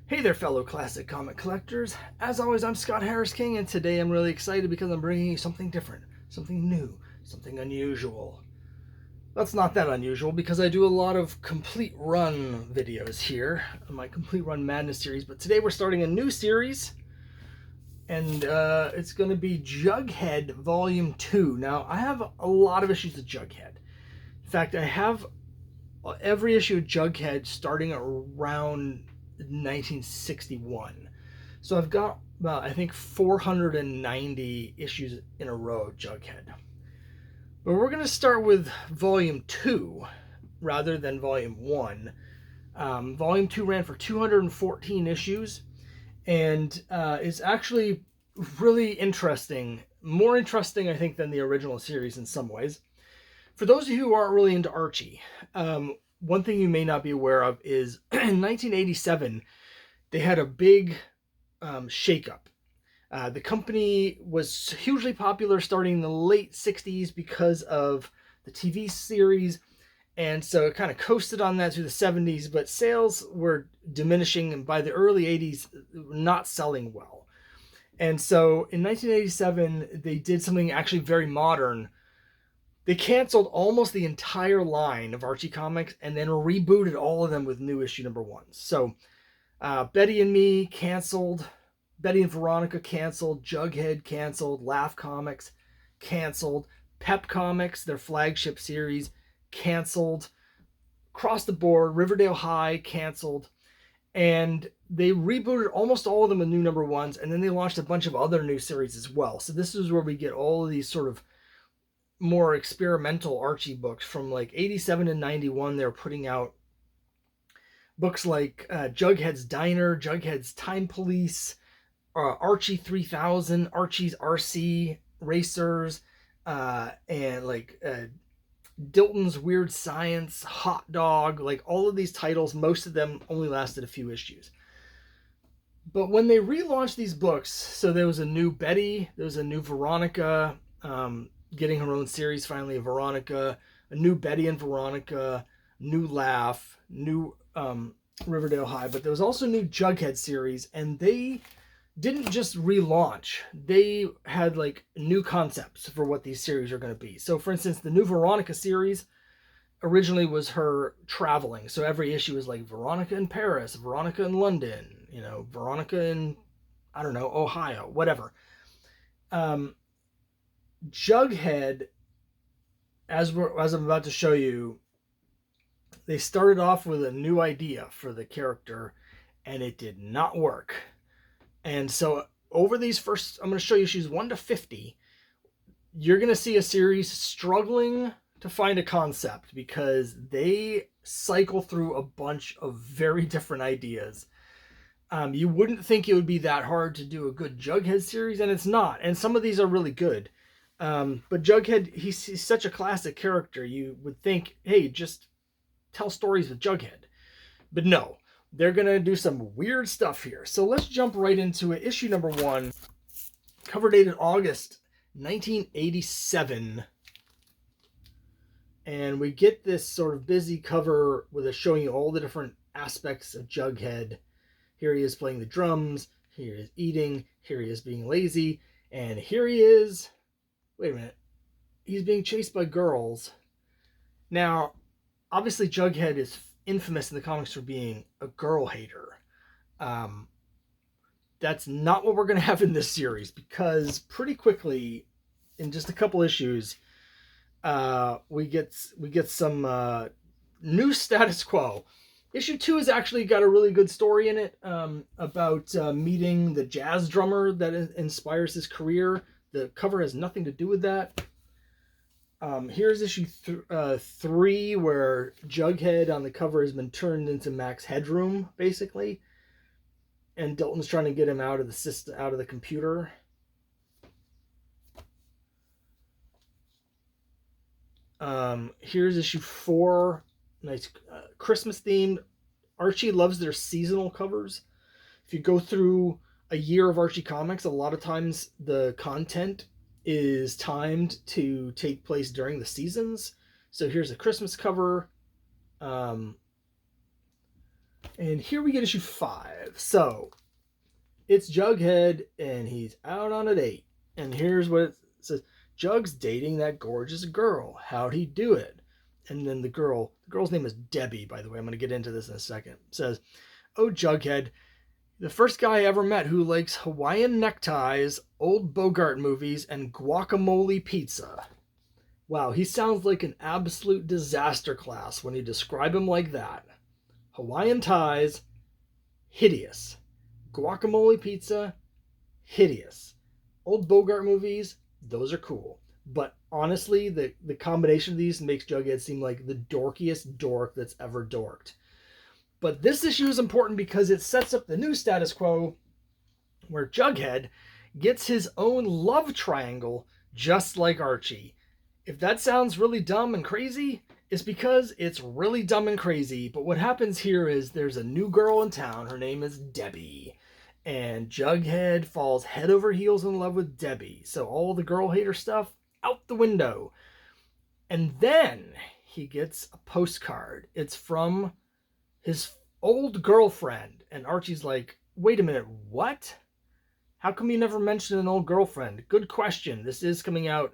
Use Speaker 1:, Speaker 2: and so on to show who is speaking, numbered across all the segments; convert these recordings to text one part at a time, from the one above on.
Speaker 1: Hey there, fellow classic comic collectors. As always, I'm Scott Harris King, and today I'm really excited because I'm bringing you something different, something new, something unusual. That's not that unusual because I do a lot of complete run videos here, my Complete Run Madness series, but today we're starting a new series, and it's going to be Jughead Volume 2. Now, I have a lot of issues of Jughead. In fact, I have every issue of Jughead starting around 1961. So I've got about, I think, 490 issues in a row of Jughead. But we're going to start with Volume 2 rather than Volume 1. Volume 2 ran for 214 issues, and it's actually really interesting. More interesting, I think, than the original series in some ways. For those of you who aren't really into Archie, one thing you may not be aware of is in 1987, they had a big shakeup. The company was hugely popular starting in the late 60s because of the TV series, and so it kind of coasted on that through the 70s, but sales were diminishing, and by the early 80s, not selling well. And so in 1987, they did something actually very modern. They canceled almost the entire line of Archie comics and then rebooted all of them with new issue number ones. So Betty and Me canceled, Betty and Veronica canceled, Jughead canceled, Laugh Comics canceled, Pep Comics, their flagship series, canceled. Across the board, Riverdale High canceled. And they rebooted almost all of them with new number ones, and then they launched a bunch of other new series as well. So this is where we get all of these sort of more experimental Archie books from like 87 and 91. They're putting out books like Jughead's Diner, Jughead's Time Police, Archie 3000, Archie's RC Racers, and like Dilton's Weird Science, Hot Dog, like all of these titles. Most of them only lasted a few issues. But when they relaunched these books, so there was a new Betty, there was a new Veronica, getting her own series finally, Veronica, a new Betty and Veronica, new Laugh, new Riverdale High, but there was also a new Jughead series, and they didn't just relaunch. They had like new concepts for what these series are going to be. So for instance, the new Veronica series originally was her traveling. So every issue was like Veronica in Paris, Veronica in London, Veronica in, I don't know, Ohio, whatever. Jughead, as I'm about to show you, they started off with a new idea for the character, and it did not work. And so over these first, I'm going to show you issues 1 to 50, you're going to see a series struggling to find a concept because they cycle through a bunch of very different ideas. You wouldn't think it would be that hard to do a good Jughead series, and it's not. And some of these are really good. But Jughead, he's such a classic character. You would think, hey, just tell stories with Jughead. But no, they're going to do some weird stuff here. So let's jump right into it. Issue number 1, cover dated August 1987. And we get this sort of busy cover with us showing you all the different aspects of Jughead. Here he is playing the drums. Here he is eating. Here he is being lazy. And here he is... Wait a minute. He's being chased by girls. Now, obviously Jughead is infamous in the comics for being a girl hater. That's not what we're going to have in this series, because pretty quickly, in just a couple issues, we get some new status quo. Issue 2 has actually got a really good story in it about meeting the jazz drummer that inspires his career. The cover has nothing to do with that. Here's issue 3, where Jughead on the cover has been turned into Max Headroom, basically, and Dilton's trying to get him out of the system, out of the computer. Here's issue 4, nice Christmas themed. Archie loves their seasonal covers. If you go through a year of Archie comics, a lot of times the content is timed to take place during the seasons. So here's a Christmas cover. And here we get issue 5. So it's Jughead, and he's out on a date. And here's what it says: Jug's dating that gorgeous girl. How'd he do it? And then the girl's name is Debbie, by the way. I'm going to get into this in a second. It says, "Oh, Jughead, the first guy I ever met who likes Hawaiian neckties, old Bogart movies, and guacamole pizza." Wow, he sounds like an absolute disaster class when you describe him like that. Hawaiian ties, hideous. Guacamole pizza, hideous. Old Bogart movies, those are cool. But honestly, the combination of these makes Jughead seem like the dorkiest dork that's ever dorked. But this issue is important because it sets up the new status quo where Jughead gets his own love triangle just like Archie. If that sounds really dumb and crazy, it's because it's really dumb and crazy. But what happens here is there's a new girl in town. Her name is Debbie. And Jughead falls head over heels in love with Debbie. So all the girl hater stuff, out the window. And then he gets a postcard. It's from his old girlfriend. And Archie's like, wait a minute, what? How come you never mentioned an old girlfriend? Good question. This is coming out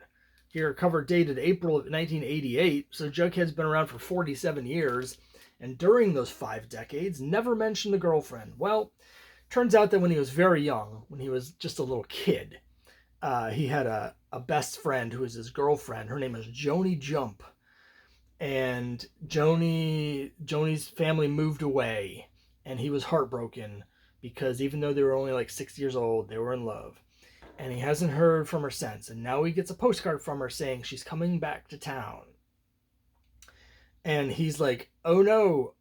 Speaker 1: here, cover dated April of 1988. So Jughead's been around for 47 years. And during those 5 decades, never mentioned a girlfriend. Well, turns out that when he was very young, when he was just a little kid, he had a best friend who was his girlfriend. Her name was Joni Jump. And Joni's family moved away, and he was heartbroken because even though they were only like 6 years old, they were in love. And he hasn't heard from her since. And now he gets a postcard from her saying she's coming back to town. And he's like, oh no,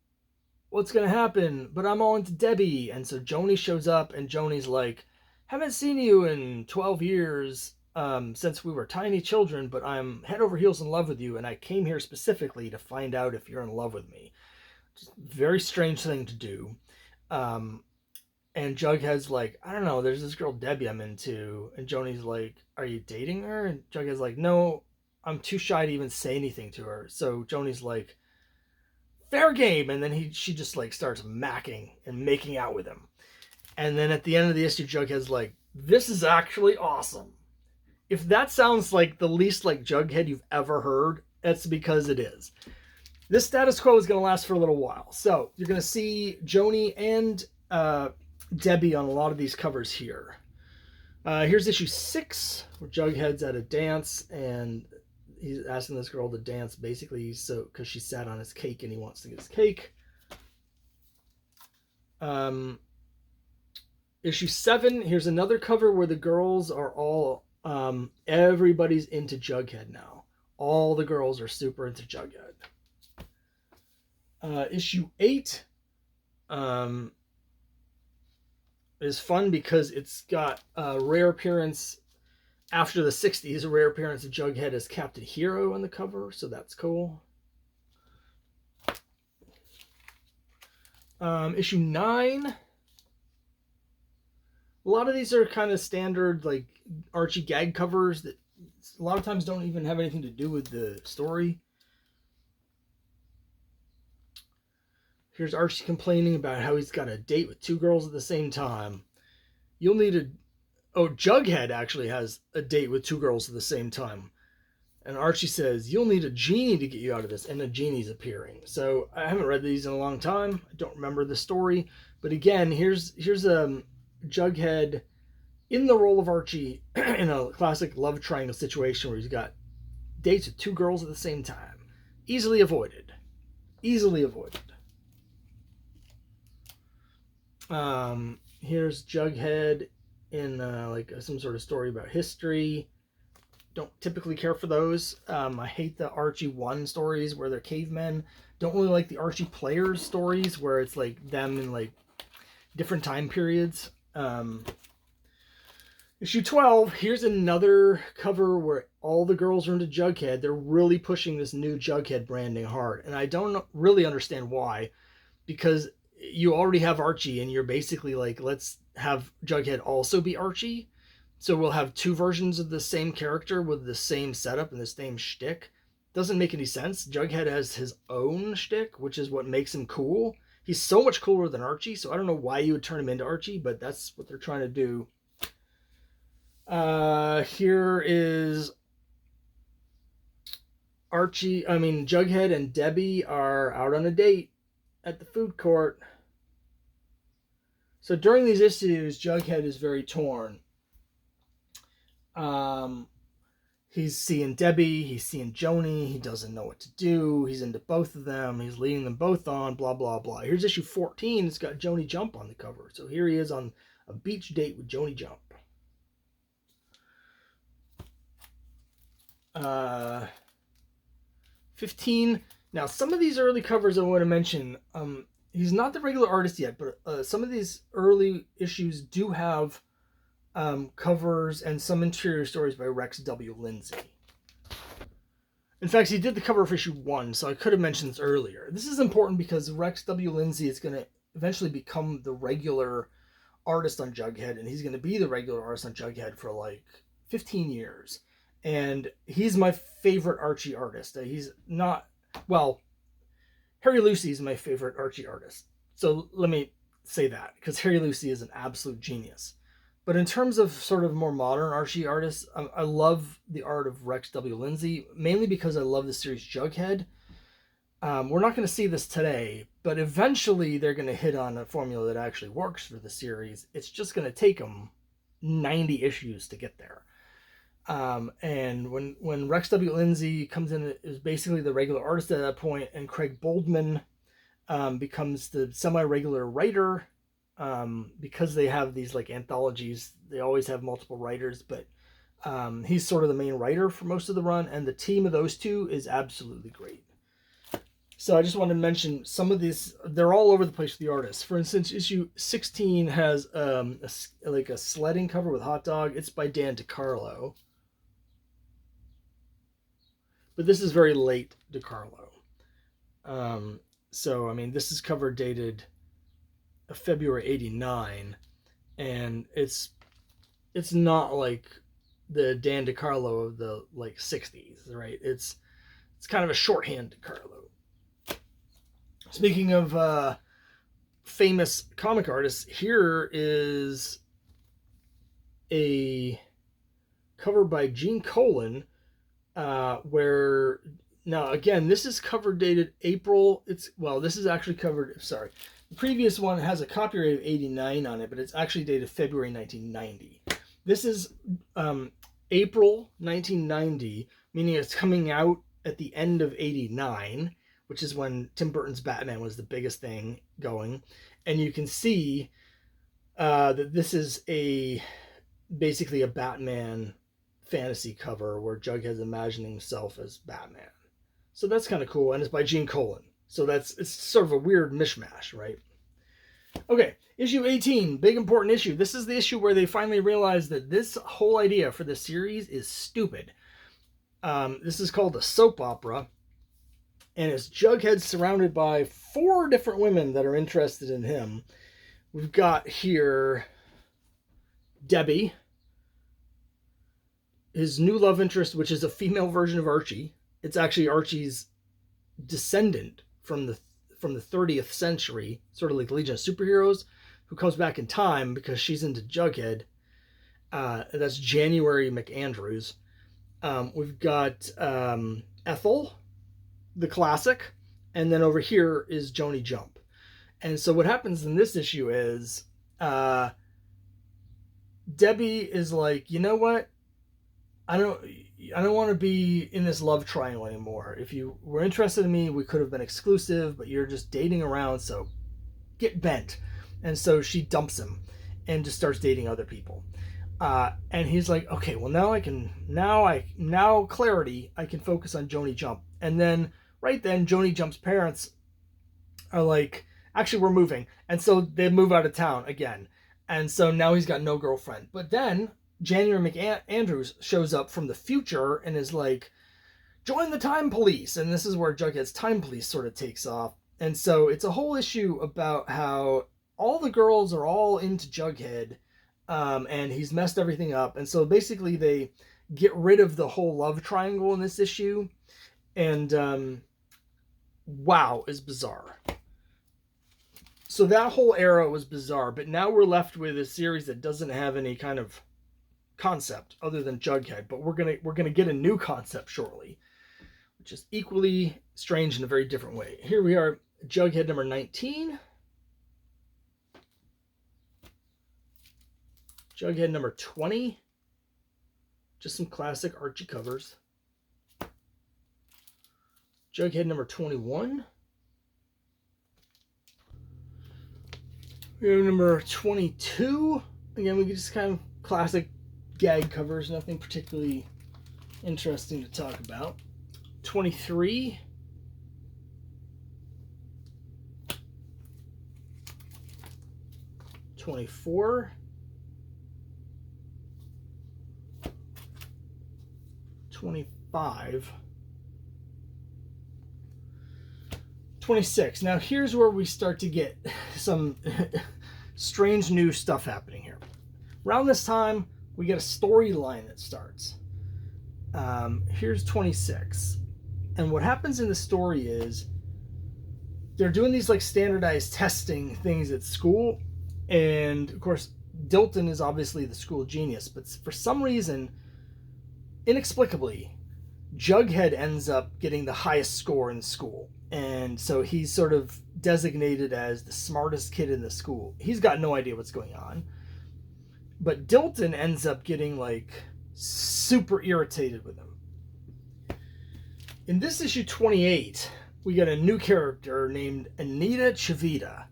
Speaker 1: what's going to happen? But I'm all into Debbie. And so Joni shows up, and Joni's like, haven't seen you in 12 years since we were tiny children, but I'm head over heels in love with you, and I came here specifically to find out if you're in love with me. Just very strange thing to do. And Jughead's like, I don't know, there's this girl Debbie I'm into. And Joni's like, are you dating her? And Jughead's like, no, I'm too shy to even say anything to her. So Joni's like, fair game. And then she just like starts macking and making out with him. And then at the end of the issue, Jughead's like, this is actually awesome. If that sounds like the least like Jughead you've ever heard, that's because it is. This status quo is going to last for a little while. So you're going to see Joni and Debbie on a lot of these covers here. Here's issue 6, where Jughead's at a dance, and he's asking this girl to dance basically so because she sat on his cake and he wants to get his cake. Issue 7, here's another cover where the girls are all everybody's into Jughead now. All the girls are super into Jughead. Issue 8 is fun because it's got a rare appearance after the 60s, a rare appearance of Jughead as Captain Hero on the cover, so that's cool. Issue 9. A lot of these are kind of standard, like Archie gag covers that a lot of times don't even have anything to do with the story. Here's Archie complaining about how he's got a date with 2 girls at the same time. You'll need a... Oh, Jughead actually has a date with 2 girls at the same time. And Archie says, you'll need a genie to get you out of this. And a genie's appearing. So I haven't read these in a long time. I don't remember the story. But again, here's Jughead in the role of Archie in a classic love triangle situation where he's got dates with 2 girls at the same time. Easily avoided. Easily avoided. Here's Jughead in like some sort of story about history. Don't typically care for those. I hate the Archie 1 stories where they're cavemen. Don't really like the Archie Players stories where it's like them in like different time periods. Issue 12, here's another cover where all the girls are into Jughead. They're really pushing this new Jughead branding hard. And I don't really understand why. Because you already have Archie and you're basically like, let's have Jughead also be Archie. So we'll have 2 versions of the same character with the same setup and the same shtick. Doesn't make any sense. Jughead has his own shtick, which is what makes him cool. He's so much cooler than Archie, so I don't know why you would turn him into Archie, but that's what they're trying to do. Here is Jughead and Debbie are out on a date at the food court. So during these issues, Jughead is very torn. He's seeing Debbie, he's seeing Joni, he doesn't know what to do, he's into both of them, he's leading them both on, blah, blah, blah. Here's issue 14, it's got Joni Jump on the cover. So here he is on a beach date with Joni Jump. 15. Now, some of these early covers I want to mention, he's not the regular artist yet, but some of these early issues do have covers and some interior stories by Rex W. Lindsay. In fact, he did the cover of issue 1, so I could have mentioned this earlier. This is important because Rex W. Lindsay is going to eventually become the regular artist on Jughead, and he's going to be the regular artist on Jughead for like 15 years. And he's my favorite Archie artist. He's not, well, Harry Lucy is my favorite Archie artist. So let me say that, because Harry Lucy is an absolute genius. But in terms of sort of more modern Archie artists, I love the art of Rex W. Lindsay, mainly because I love the series Jughead. We're not going to see this today, but eventually they're going to hit on a formula that actually works for the series. It's just going to take them 90 issues to get there. And when Rex W. Lindsay comes in, is basically the regular artist at that point, and Craig Boldman becomes the semi-regular writer, because they have these like anthologies. They always have multiple writers, but he's sort of the main writer for most of the run, and the team of those two is absolutely great. So I just wanted to mention some of these. They're all over the place with the artists. For instance, issue 16 has a sledding cover with Hot Dog. It's by Dan DiCarlo. But this is very late DiCarlo. So, I mean, this is cover dated February 89, and it's not like the Dan DiCarlo of the like 60s, right? It's kind of a shorthand DiCarlo. Speaking of famous comic artists, here is a cover by Gene Colan, where, now again, this is cover dated April. This is actually covered, sorry. The previous one has a copyright of 89 on it, but it's actually dated February 1990. This is April 1990, meaning it's coming out at the end of 89, which is when Tim Burton's Batman was the biggest thing going. And you can see that this is basically a Batman fantasy cover where Jughead's imagining himself as Batman. So that's kind of cool, and it's by Gene Colan. So it's sort of a weird mishmash, right? Okay, issue 18, big important issue. This is the issue where they finally realize that this whole idea for this series is stupid. This is called a soap opera, and it's Jughead surrounded by 4 different women that are interested in him. We've got here Debbie, his new love interest, which is a female version of Archie. It's actually Archie's descendant from the 30th century, sort of like Legion of Superheroes, who comes back in time because she's into Jughead. That's January McAndrews. We've got Ethel, the classic, and then over here is Joni Jump. And so what happens in this issue is Debbie is like, you know what? I don't want to be in this love triangle anymore. If you were interested in me, we could have been exclusive, but you're just dating around, so get bent. And so she dumps him and just starts dating other people. And he's like, okay, well now clarity, I can focus on Joni Jump. And then right then Joni Jump's parents are like, actually we're moving. And so they move out of town again. And so now he's got no girlfriend. But then January McAndrews shows up from the future and is like, join the time police. And this is where Jughead's time police sort of takes off. And so it's a whole issue about how all the girls are all into Jughead, and he's messed everything up. And so basically they get rid of the whole love triangle in this issue. And wow, is bizarre. So that whole era was bizarre, but now we're left with a series that doesn't have any kind of concept other than Jughead, but we're gonna get a new concept shortly, which is equally strange in a very different way. Here we are, Jughead number 19. Jughead number 20. Just some classic Archie covers. Jughead number 21. We have number 22. Again, we get just kind of classic gag covers, nothing particularly interesting to talk about. 23. 24. 25. 26. Now here's where we start to get some strange new stuff happening here. Around this time, we get a storyline that starts. Here's 26. And what happens in the story is they're doing these like standardized testing things at school. And of course, Dilton is obviously the school genius, but for some reason, inexplicably, Jughead ends up getting the highest score in the school. And so he's sort of designated as the smartest kid in the school. He's got no idea what's going on. But Dilton ends up getting like super irritated with him. In this issue 28, we got a new character named Anita Chavita.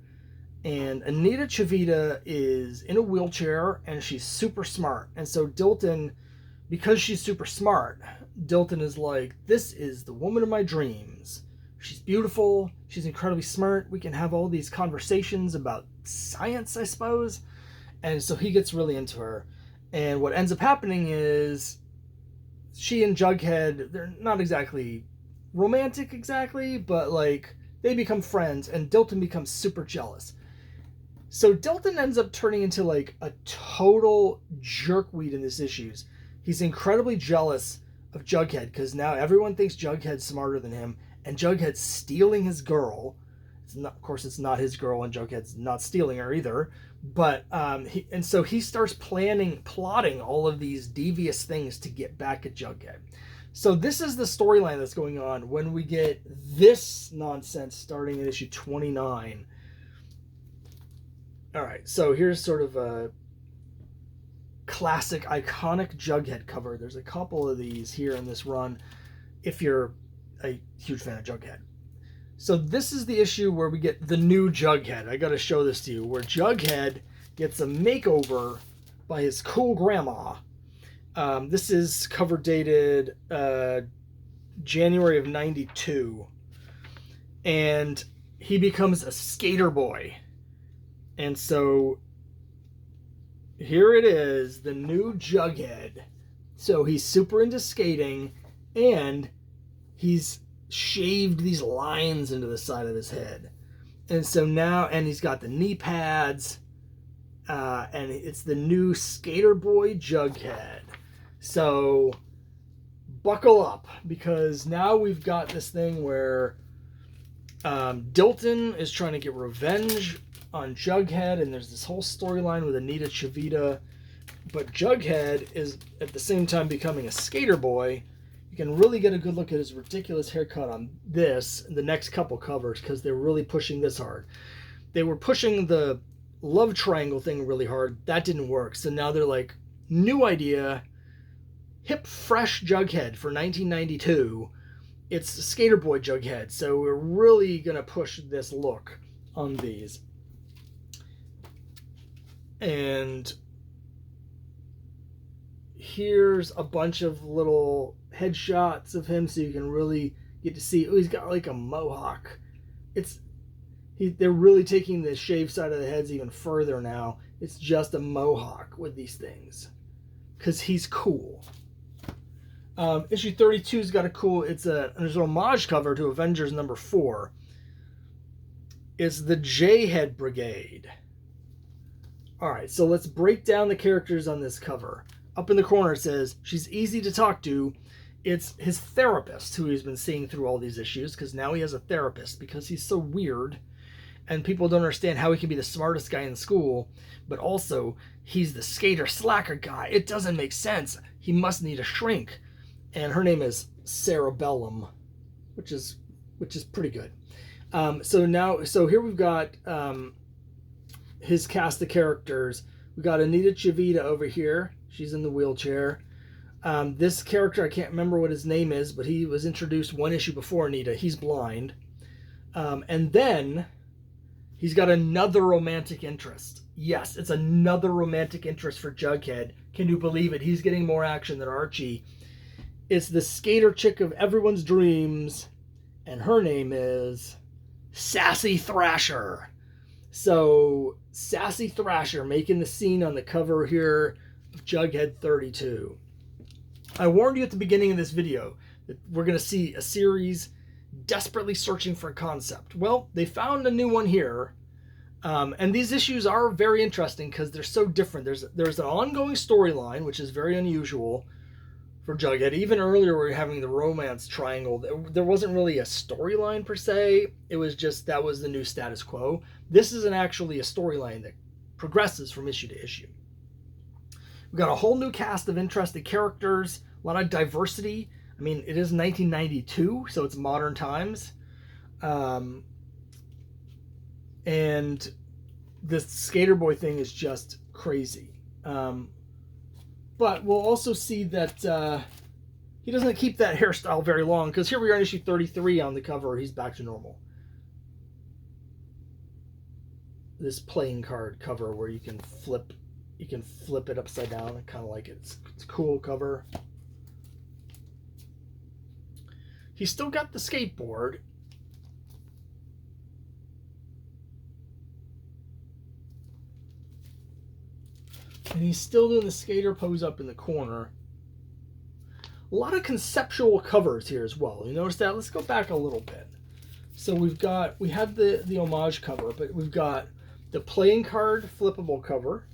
Speaker 1: And Anita Chavita is in a wheelchair and she's super smart. And so Dilton, because she's super smart, Dilton is like, this is the woman of my dreams. She's beautiful. She's incredibly smart. We can have all these conversations about science, I suppose. And so he gets really into her. And what ends up happening is she and Jughead, they're not exactly romantic exactly, but like they become friends and Dilton becomes super jealous. So Dilton ends up turning into like a total jerkweed in this issues. He's incredibly jealous of Jughead because now everyone thinks Jughead's smarter than him, and Jughead's stealing his girl. It's not, of course, it's not his girl, and Jughead's not stealing her either. But so he starts plotting all of these devious things to get back at Jughead. So this is the storyline that's going on when we get this nonsense starting in issue 29. All right, so here's sort of a classic, iconic Jughead cover. There's a couple of these here in this run if you're a huge fan of Jughead. So this is the issue where we get the new Jughead. I got to show this to you, where Jughead gets a makeover by his cool grandma. This is cover dated January of '92. And he becomes a skater boy. And so here it is, the new Jughead. So he's super into skating, and he's shaved these lines into the side of his head. And so now, and he's got the knee pads, and it's the new skater boy Jughead. So buckle up, because now we've got this thing where Dilton is trying to get revenge on Jughead, and there's this whole storyline with Anita Chavita, but Jughead is at the same time becoming a skater boy. You can really get a good look at his ridiculous haircut on this and the next couple covers, because they're really pushing this hard. They were pushing the love triangle thing really hard. That didn't work. So now they're like, new idea, hip, fresh Jughead for 1992. It's Skater Boy Jughead. So we're really going to push this look on these. And here's a bunch of little headshots of him so you can really get to see. Oh, he's got like a mohawk. They're really taking the shaved side of the heads even further now. It's just a mohawk with these things because he's cool. Issue 32's got a cool, there's an homage cover to Avengers number 4. It's the J-Head Brigade. Alright, so let's break down the characters on this cover. Up in the corner it says, she's easy to talk to. It's his therapist, who he's been seeing through all these issues, because now he has a therapist, because he's so weird. and people don't understand how he can be the smartest guy in school, but also he's the skater slacker guy. It doesn't make sense. He must need a shrink. And her name is Cerebellum, which is pretty good. So here we've got his cast of characters. We got Anita Chavita over here. She's in the wheelchair. This character, I can't remember what his name is, but he was introduced one issue before Anita. He's blind. And then he's got another romantic interest. Yes, it's another romantic interest for Jughead. Can you believe it? He's getting more action than Archie. It's the skater chick of everyone's dreams, and her name is Sassy Thrasher. So, Sassy Thrasher making the scene on the cover here of Jughead 32. I warned you at the beginning of this video that we're going to see a series desperately searching for a concept. Well, they found a new one here. And these issues are very interesting because they're so different. There's an ongoing storyline, which is very unusual for Jughead. Even earlier, we were having the romance triangle. There wasn't really a storyline per se. It was just that was the new status quo. This isn't actually a storyline that progresses from issue to issue. We've got a whole new cast of interesting characters, a lot of diversity. I mean, it is 1992, so it's modern times. And this Skater Boy thing is just crazy. But we'll also see that he doesn't keep that hairstyle very long, because here we are in issue 33 on the cover. He's back to normal. This playing card cover where you can flip it upside down. I kind of like it. It's a cool cover. He's still got the skateboard. And he's still doing the skater pose up in the corner. A lot of conceptual covers here as well. You notice that? Let's go back a little bit. So we had the homage cover, but we've got the playing card flippable cover,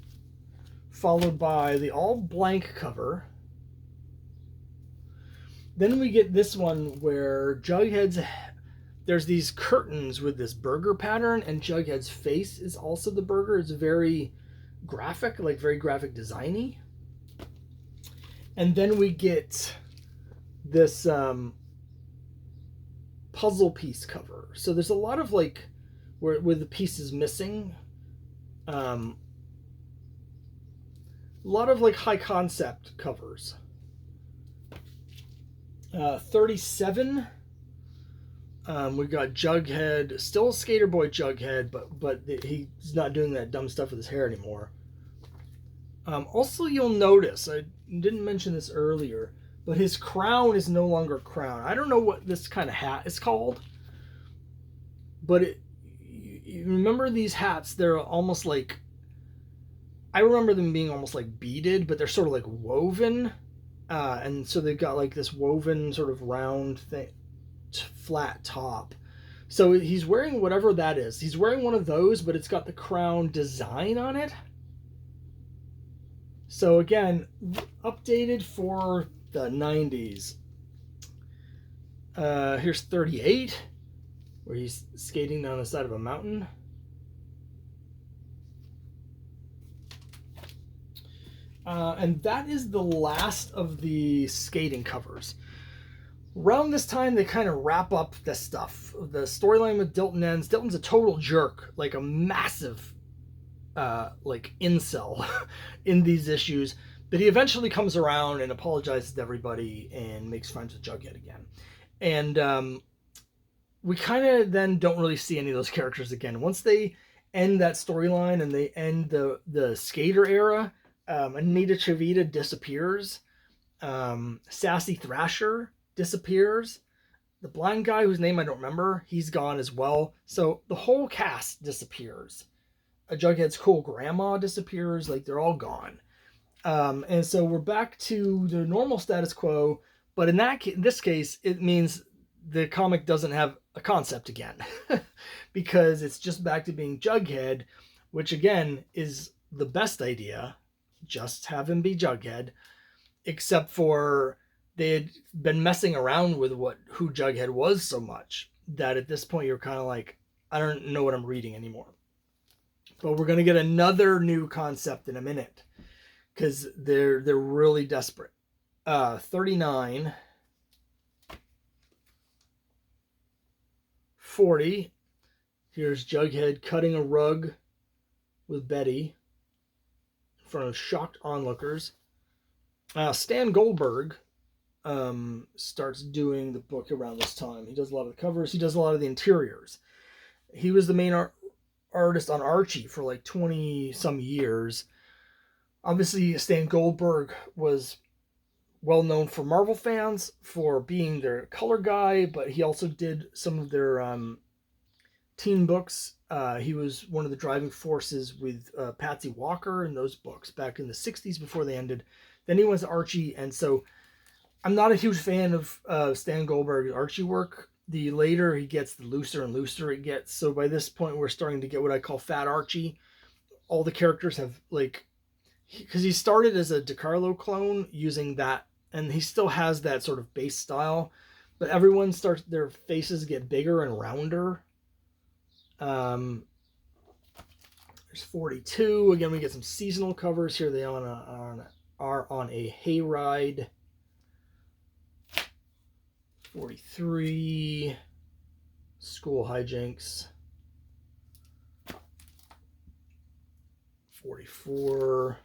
Speaker 1: followed by the all blank cover. Then we get this one where there's these curtains with this burger pattern, and Jughead's face is also the burger. It's very graphic, like very graphic designy. And then we get this puzzle piece cover. So there's a lot of like where the piece is missing. A lot of like high concept covers. 37. We've got Jughead, still Skater Boy Jughead, but he's not doing that dumb stuff with his hair anymore. Also, you'll notice, I didn't mention this earlier, but his crown is no longer a crown. I don't know what this kind of hat is called, but you remember these hats, they're almost like, I remember them being almost like beaded, but they're sort of like woven, and so they've got like this woven sort of round thing, flat top. So he's wearing whatever that is. He's wearing one of those, but it's got the crown design on it. So again, updated for the 90s. Here's 38, where he's skating down the side of a mountain. And that is the last of the skating covers. Around this time, they kind of wrap up this stuff. The storyline with Dilton ends. Dilton's a total jerk, like a massive like incel in these issues, but he eventually comes around and apologizes to everybody and makes friends with Jughead again. And we kind of then don't really see any of those characters again. Once they end that storyline and they end the skater era, Anita Chavita disappears. Sassy Thrasher disappears. The blind guy whose name I don't remember, he's gone as well. So the whole cast disappears. Jughead's cool grandma disappears. Like, they're all gone. And so we're back to the normal status quo. But in this case, it means the comic doesn't have a concept again. Because it's just back to being Jughead, which again is the best idea. Just have him be Jughead. Except for they had been messing around with who Jughead was so much that at this point you're kind of like, I don't know what I'm reading anymore. But we're going to get another new concept in a minute because they're really desperate. 39, 40. Here's Jughead cutting a rug with Betty in front of shocked onlookers. Stan Goldberg starts doing the book around this time. He does a lot of the covers. He does a lot of the interiors. He was the main artist on Archie for like 20 some years. Obviously, Stan Goldberg was well known for Marvel fans for being their color guy, but he also did some of their teen books. He was one of the driving forces with Patsy Walker in those books back in the 60s before they ended. Then he went to Archie, and so I'm not a huge fan of Stan Goldberg's Archie work. The later he gets, the looser and looser it gets. So by this point, we're starting to get what I call Fat Archie. All the characters have, like, because he started as a DiCarlo clone using that, and he still has that sort of base style, but everyone starts, their faces get bigger and rounder. There's 42. Again, we get some seasonal covers here. They are on a hayride. 43. School hijinks. 44.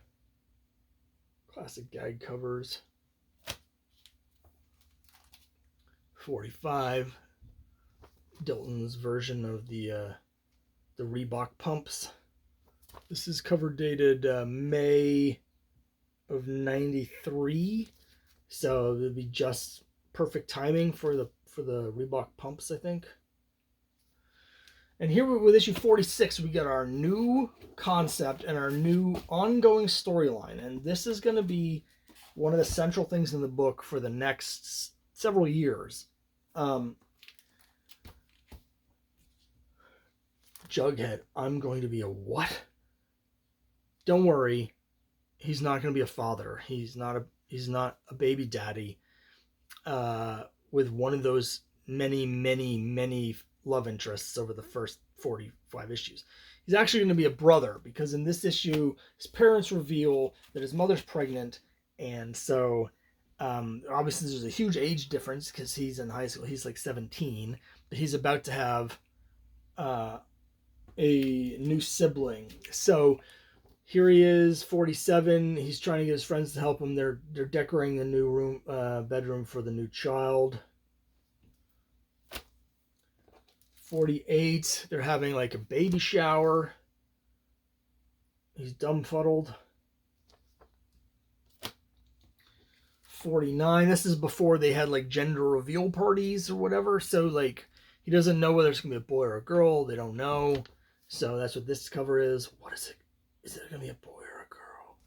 Speaker 1: Classic gag covers. 45. Dilton's version of the Reebok pumps. This is cover dated May of 93, so it'll be just perfect timing for the Reebok pumps, I think. And here with issue 46, we got our new concept and our new ongoing storyline, and this is going to be one of the central things in the book for the next several years. Jughead, I'm going to be a what? Don't worry, he's not going to be a father. He's not a baby daddy with one of those many love interests over the first 45 issues. He's actually going to be a brother, because in this issue, his parents reveal that his mother's pregnant, and so obviously there's a huge age difference because he's in high school. He's like 17, but he's about to have a new sibling. So here he is, 47. He's trying to get his friends to help him. They're decorating the new bedroom for the new child. 48. They're having like a baby shower. He's dumbfuddled. 49. This is before they had like gender reveal parties or whatever. So like he doesn't know whether it's gonna be a boy or a girl. They don't know. So that's what this cover is. What is it? Is it going to be a boy or a girl?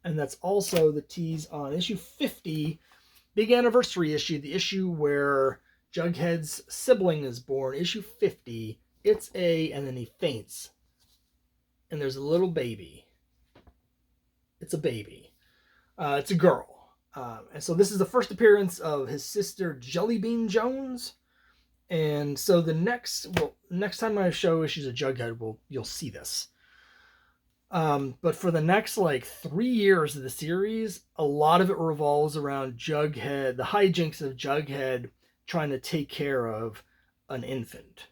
Speaker 1: And that's also the tease on issue 50, big anniversary issue, the issue where Jughead's sibling is born, issue 50. It's and then he faints. And there's a little baby. It's a baby. It's a girl. And so this is the first appearance of his sister, Jellybean Jones. And so the next time I show issues of Jughead, you'll see this. But for the next like 3 years of the series, a lot of it revolves around Jughead, the hijinks of Jughead trying to take care of an infant.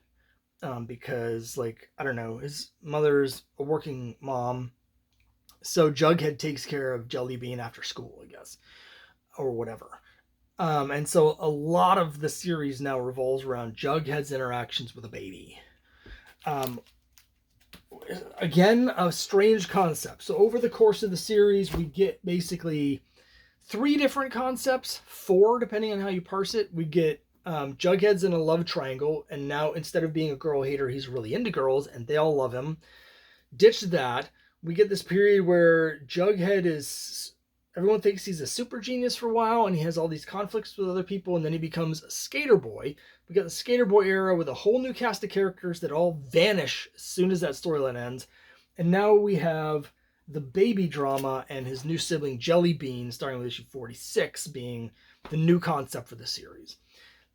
Speaker 1: Because like, I don't know, his mother's a working mom. So Jughead takes care of Jellybean after school, I guess, or whatever. And so a lot of the series now revolves around Jughead's interactions with a baby. Again, a strange concept. So over the course of the series, we get basically 3 different concepts, 4 depending on how you parse it. We get Jughead's in a love triangle, and now instead of being a girl hater, he's really into girls, and they all love him. Ditch that. We get this period where Jughead is... Everyone thinks he's a super genius for a while, and he has all these conflicts with other people, and then he becomes a skater boy. We got the skater boy era with a whole new cast of characters that all vanish as soon as that storyline ends. And now we have the baby drama and his new sibling Jellybean, starting with issue 46, being the new concept for the series.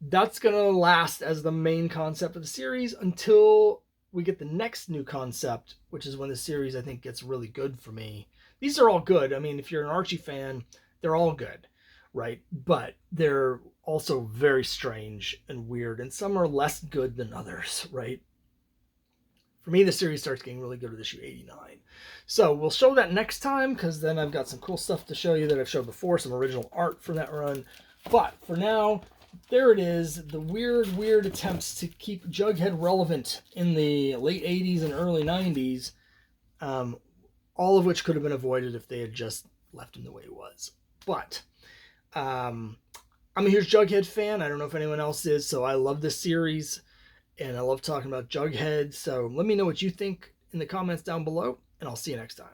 Speaker 1: That's going to last as the main concept of the series until we get the next new concept, which is when the series I think gets really good for me. These are all good. I mean, if you're an Archie fan, they're all good, right? But they're also very strange and weird, and some are less good than others, right? For me, the series starts getting really good with issue 89. So we'll show that next time, because then I've got some cool stuff to show you that I've showed before, some original art for that run. But for now, there it is, the weird attempts to keep Jughead relevant in the late 80s and early 90s, all of which could have been avoided if they had just left him the way he was. But I'm a huge Jughead fan. I don't know if anyone else is, so I love this series, and I love talking about Jughead. So let me know what you think in the comments down below, and I'll see you next time.